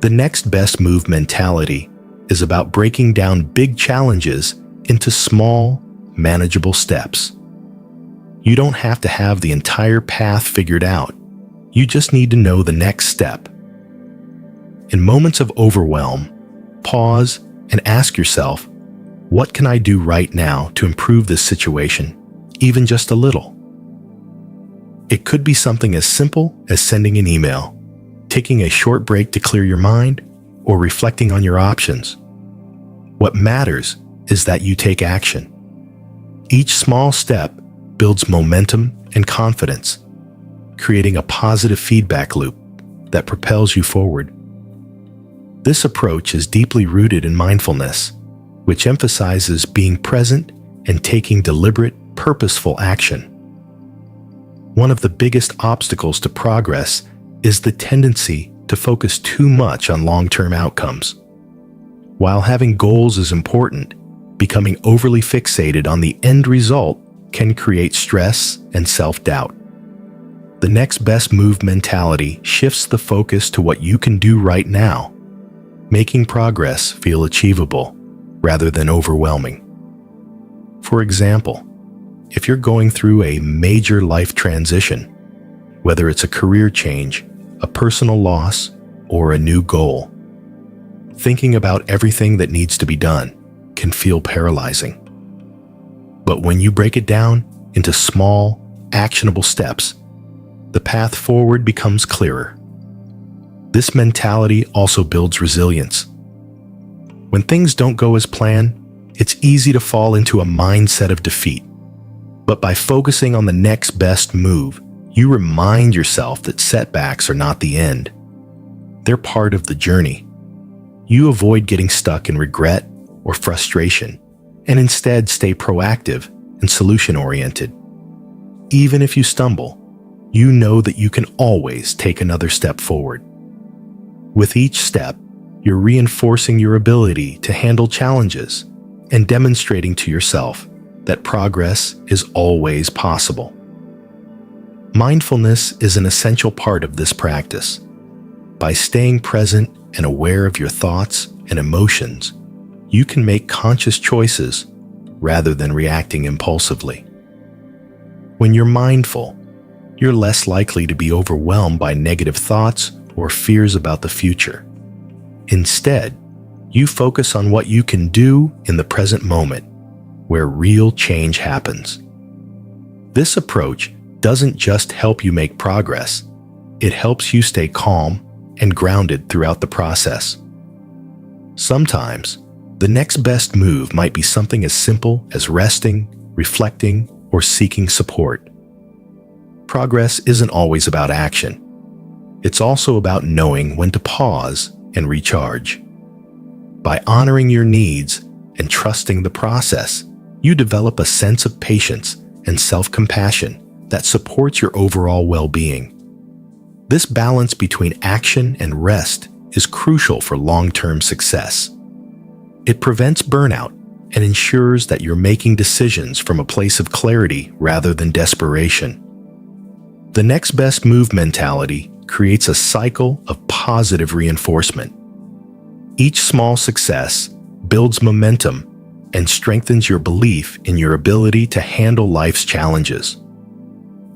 The next best move mentality is about breaking down big challenges into small, manageable steps. You don't have to have the entire path figured out. You just need to know the next step. In moments of overwhelm, pause and ask yourself, what can I do right now to improve this situation, even just a little? It could be something as simple as sending an email, taking a short break to clear your mind, or reflecting on your options. What matters is that you take action. Each small step builds momentum and confidence, creating a positive feedback loop that propels you forward. This approach is deeply rooted in mindfulness, which emphasizes being present and taking deliberate, purposeful action. One of the biggest obstacles to progress is the tendency to focus too much on long-term outcomes. While having goals is important, becoming overly fixated on the end result can create stress and self-doubt. The next best move mentality shifts the focus to what you can do right now, making progress feel achievable rather than overwhelming. For example, if you're going through a major life transition, whether it's a career change, a personal loss, or a new goal, thinking about everything that needs to be done can feel paralyzing. But when you break it down into small, actionable steps, the path forward becomes clearer. This mentality also builds resilience. When things don't go as planned, it's easy to fall into a mindset of defeat. But by focusing on the next best move, you remind yourself that setbacks are not the end. They're part of the journey. You avoid getting stuck in regret or frustration, and instead stay proactive and solution-oriented. Even if you stumble, you know that you can always take another step forward. With each step, you're reinforcing your ability to handle challenges and demonstrating to yourself that progress is always possible. Mindfulness is an essential part of this practice. By staying present and aware of your thoughts and emotions, you can make conscious choices rather than reacting impulsively. When you're mindful, you're less likely to be overwhelmed by negative thoughts or fears about the future. Instead, you focus on what you can do in the present moment, where real change happens. This approach doesn't just help you make progress, it helps you stay calm and grounded throughout the process. Sometimes, the next best move might be something as simple as resting, reflecting, or seeking support. Progress isn't always about action. It's also about knowing when to pause and recharge. By honoring your needs and trusting the process, you develop a sense of patience and self-compassion that supports your overall well-being. This balance between action and rest is crucial for long-term success. It prevents burnout and ensures that you're making decisions from a place of clarity rather than desperation. The next best move mentality creates a cycle of positive reinforcement. Each small success builds momentum and strengthens your belief in your ability to handle life's challenges.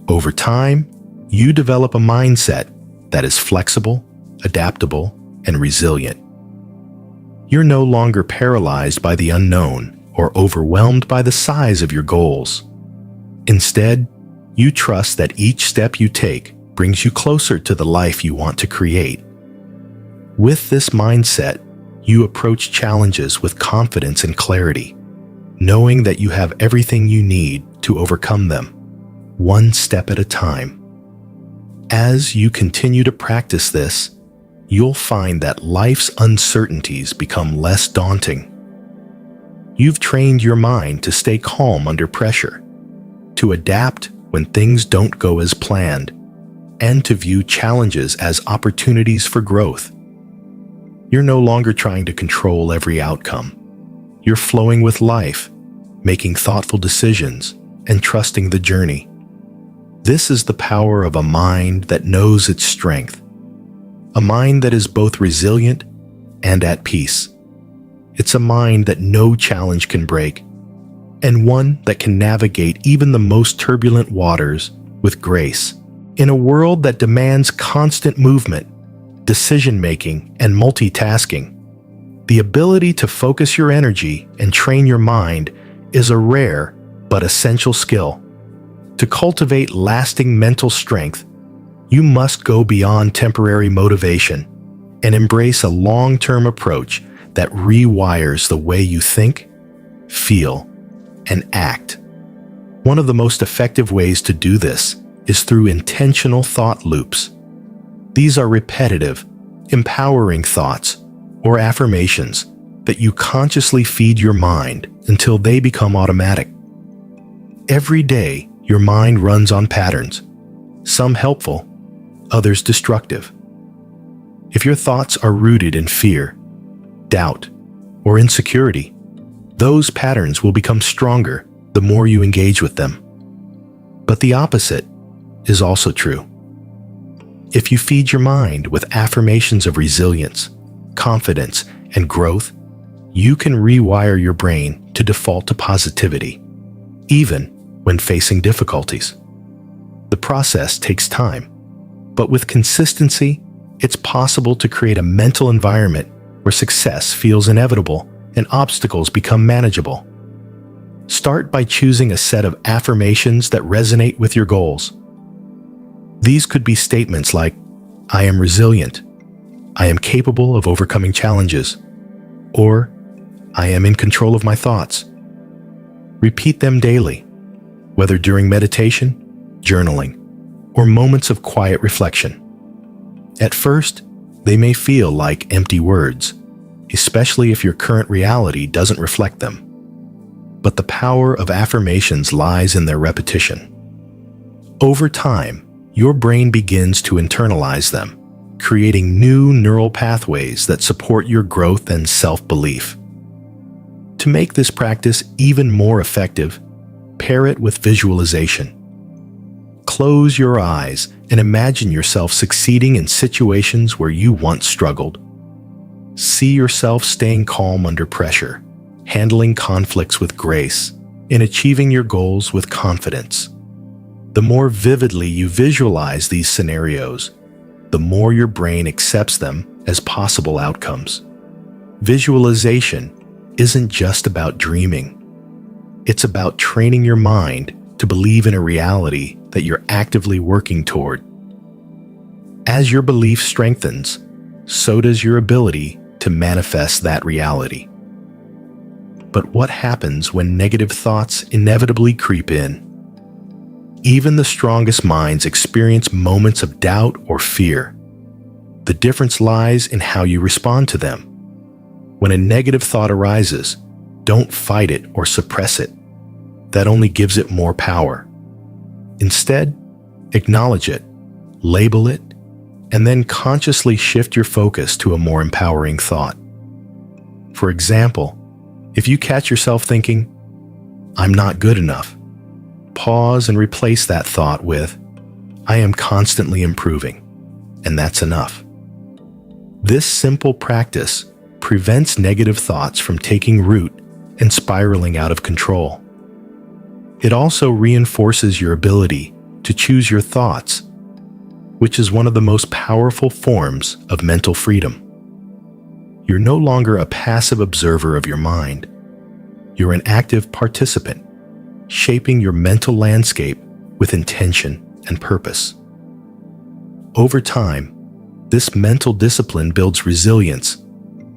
Over time, you develop a mindset that is flexible, adaptable, and resilient. You're no longer paralyzed by the unknown or overwhelmed by the size of your goals. Instead, you trust that each step you take brings you closer to the life you want to create. With this mindset, you approach challenges with confidence and clarity, knowing that you have everything you need to overcome them, one step at a time. As you continue to practice this, you'll find that life's uncertainties become less daunting. You've trained your mind to stay calm under pressure, to adapt when things don't go as planned, and to view challenges as opportunities for growth. You're no longer trying to control every outcome. You're flowing with life, making thoughtful decisions, and trusting the journey. This is the power of a mind that knows its strength, a mind that is both resilient and at peace. It's a mind that no challenge can break, and one that can navigate even the most turbulent waters with grace. In a world that demands constant movement, decision-making, and multitasking, the ability to focus your energy and train your mind is a rare but essential skill. To cultivate lasting mental strength, you must go beyond temporary motivation and embrace a long-term approach that rewires the way you think, feel, and act. One of the most effective ways to do this is through intentional thought loops. These are repetitive, empowering thoughts or affirmations that you consciously feed your mind until they become automatic. Every day, your mind runs on patterns, some helpful, others destructive. If your thoughts are rooted in fear, doubt, or insecurity, those patterns will become stronger the more you engage with them. But the opposite is also true. If you feed your mind with affirmations of resilience, confidence, and growth, you can rewire your brain to default to positivity, even when facing difficulties. The process takes time, but with consistency, it's possible to create a mental environment where success feels inevitable and obstacles become manageable. Start by choosing a set of affirmations that resonate with your goals. These could be statements like, "I am resilient," "I am capable of overcoming challenges," or "I am in control of my thoughts." Repeat them daily, whether during meditation, journaling, or moments of quiet reflection. At first, they may feel like empty words, especially if your current reality doesn't reflect them. But the power of affirmations lies in their repetition. Over time, your brain begins to internalize them, creating new neural pathways that support your growth and self-belief. To make this practice even more effective, pair it with visualization. Close your eyes and imagine yourself succeeding in situations where you once struggled. See yourself staying calm under pressure, handling conflicts with grace, and achieving your goals with confidence. The more vividly you visualize these scenarios, the more your brain accepts them as possible outcomes. Visualization isn't just about dreaming. It's about training your mind to believe in a reality that you're actively working toward. As your belief strengthens, so does your ability to manifest that reality. But what happens when negative thoughts inevitably creep in? Even the strongest minds experience moments of doubt or fear. The difference lies in how you respond to them. When a negative thought arises, don't fight it or suppress it. That only gives it more power. Instead, acknowledge it, label it, and then consciously shift your focus to a more empowering thought. For example, if you catch yourself thinking, "I'm not good enough," pause and replace that thought with, "I am constantly improving, and that's enough." This simple practice prevents negative thoughts from taking root and spiraling out of control. It also reinforces your ability to choose your thoughts, which is one of the most powerful forms of mental freedom. You're no longer a passive observer of your mind. You're an active participant, shaping your mental landscape with intention and purpose. Over time, this mental discipline builds resilience,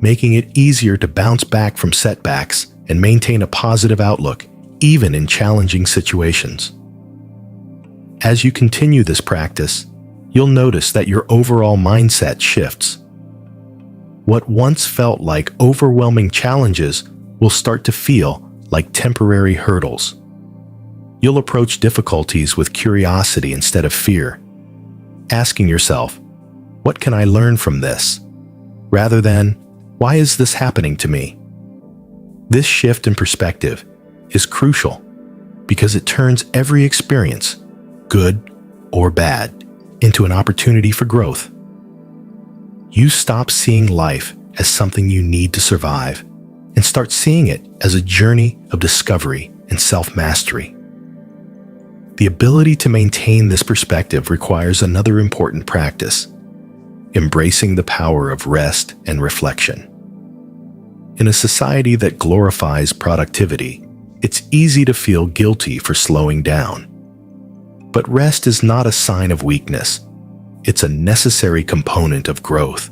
making it easier to bounce back from setbacks and maintain a positive outlook, even in challenging situations. As you continue this practice, you'll notice that your overall mindset shifts. What once felt like overwhelming challenges will start to feel like temporary hurdles. You'll approach difficulties with curiosity instead of fear, asking yourself, "What can I learn from this?" rather than, "Why is this happening to me?" This shift in perspective is crucial because it turns every experience, good or bad, into an opportunity for growth. You stop seeing life as something you need to survive and start seeing it as a journey of discovery and self-mastery. The ability to maintain this perspective requires another important practice: embracing the power of rest and reflection. In a society that glorifies productivity, it's easy to feel guilty for slowing down. But rest is not a sign of weakness. It's a necessary component of growth.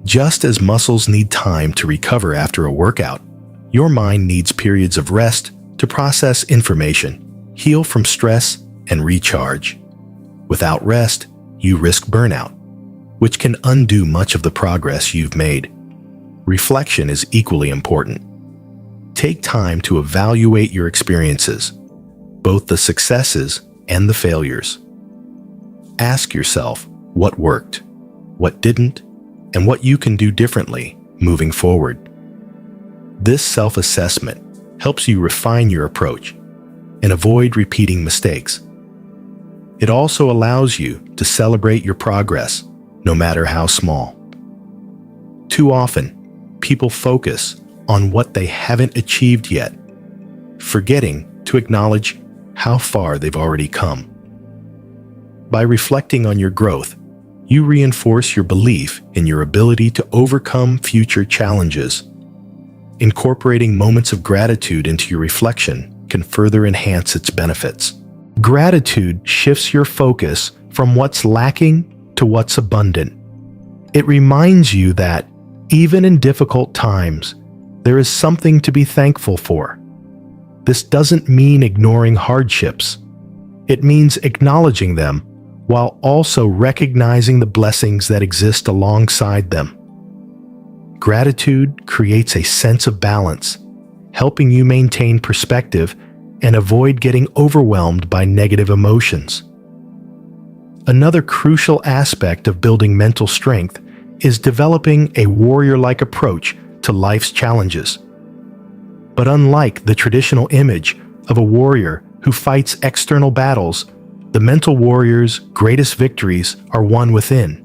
Just as muscles need time to recover after a workout, your mind needs periods of rest to process information, heal from stress, and recharge. Without rest, you risk burnout, which can undo much of the progress you've made. Reflection is equally important. Take time to evaluate your experiences, both the successes and the failures. Ask yourself what worked, what didn't, and what you can do differently moving forward. This self-assessment helps you refine your approach and avoid repeating mistakes. It also allows you to celebrate your progress, no matter how small. Too often, people focus on what they haven't achieved yet, forgetting to acknowledge how far they've already come. By reflecting on your growth, you reinforce your belief in your ability to overcome future challenges. Incorporating moments of gratitude into your reflection can further enhance its benefits. Gratitude shifts your focus from what's lacking to what's abundant. It reminds you that, even in difficult times, there is something to be thankful for. This doesn't mean ignoring hardships. It means acknowledging them while also recognizing the blessings that exist alongside them. Gratitude creates a sense of balance, helping you maintain perspective and avoid getting overwhelmed by negative emotions. Another crucial aspect of building mental strength is developing a warrior-like approach to life's challenges. But unlike the traditional image of a warrior who fights external battles, the mental warrior's greatest victories are won within.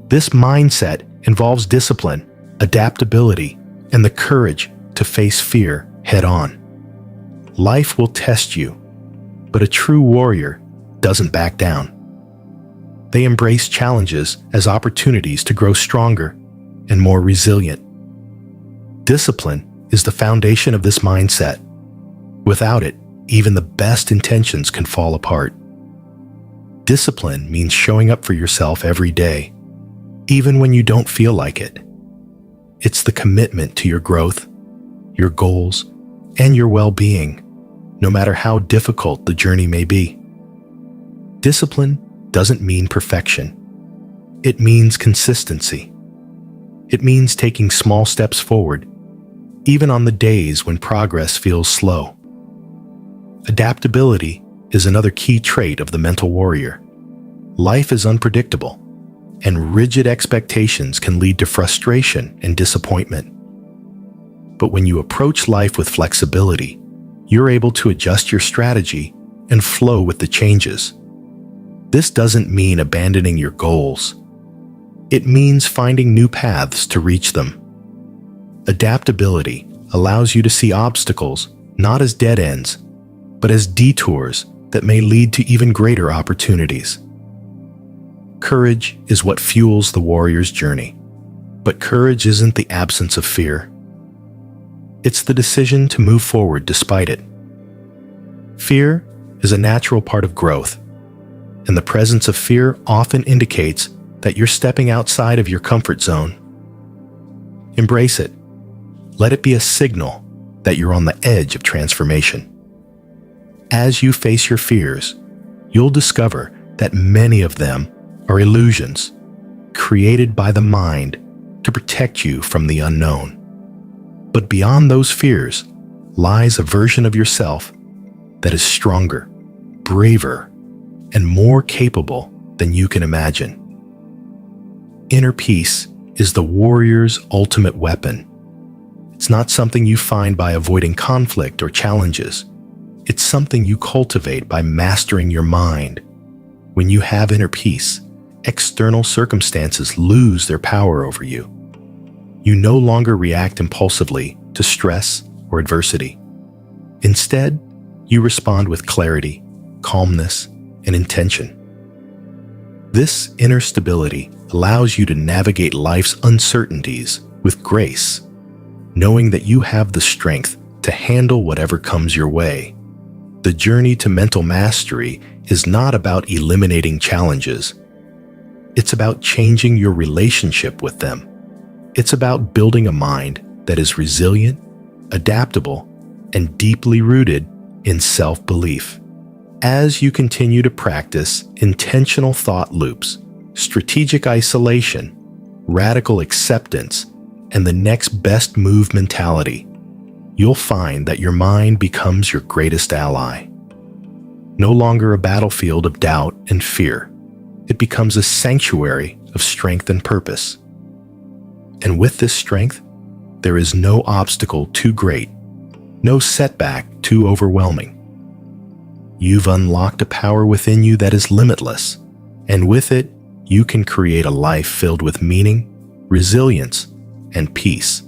This mindset involves discipline, adaptability, and the courage to face fear head-on. Life will test you, but a true warrior doesn't back down. They embrace challenges as opportunities to grow stronger and more resilient. Discipline is the foundation of this mindset. Without it, even the best intentions can fall apart. Discipline means showing up for yourself every day, even when you don't feel like it. It's the commitment to your growth, your goals, and your well-being, no matter how difficult the journey may be. Discipline doesn't mean perfection. It means consistency. It means taking small steps forward, even on the days when progress feels slow. Adaptability is another key trait of the mental warrior. Life is unpredictable, and rigid expectations can lead to frustration and disappointment. But when you approach life with flexibility, you're able to adjust your strategy and flow with the changes. This doesn't mean abandoning your goals. It means finding new paths to reach them. Adaptability allows you to see obstacles not as dead ends, but as detours that may lead to even greater opportunities. Courage is what fuels the warrior's journey. But courage isn't the absence of fear. It's the decision to move forward despite it. Fear is a natural part of growth, and the presence of fear often indicates that you're stepping outside of your comfort zone. Embrace it. Let it be a signal that you're on the edge of transformation. As you face your fears, you'll discover that many of them are illusions created by the mind to protect you from the unknown. But beyond those fears lies a version of yourself that is stronger, braver, and more capable than you can imagine. Inner peace is the warrior's ultimate weapon. It's not something you find by avoiding conflict or challenges. It's something you cultivate by mastering your mind. When you have inner peace, external circumstances lose their power over you. You no longer react impulsively to stress or adversity. Instead, you respond with clarity, calmness, and intention. This inner stability allows you to navigate life's uncertainties with grace, knowing that you have the strength to handle whatever comes your way. The journey to mental mastery is not about eliminating challenges. It's about changing your relationship with them. It's about building a mind that is resilient, adaptable, and deeply rooted in self-belief. As you continue to practice intentional thought loops, strategic isolation, radical acceptance, and the next best move mentality, you'll find that your mind becomes your greatest ally. No longer a battlefield of doubt and fear, it becomes a sanctuary of strength and purpose. And with this strength, there is no obstacle too great, no setback too overwhelming. You've unlocked a power within you that is limitless, and with it, you can create a life filled with meaning, resilience, and peace.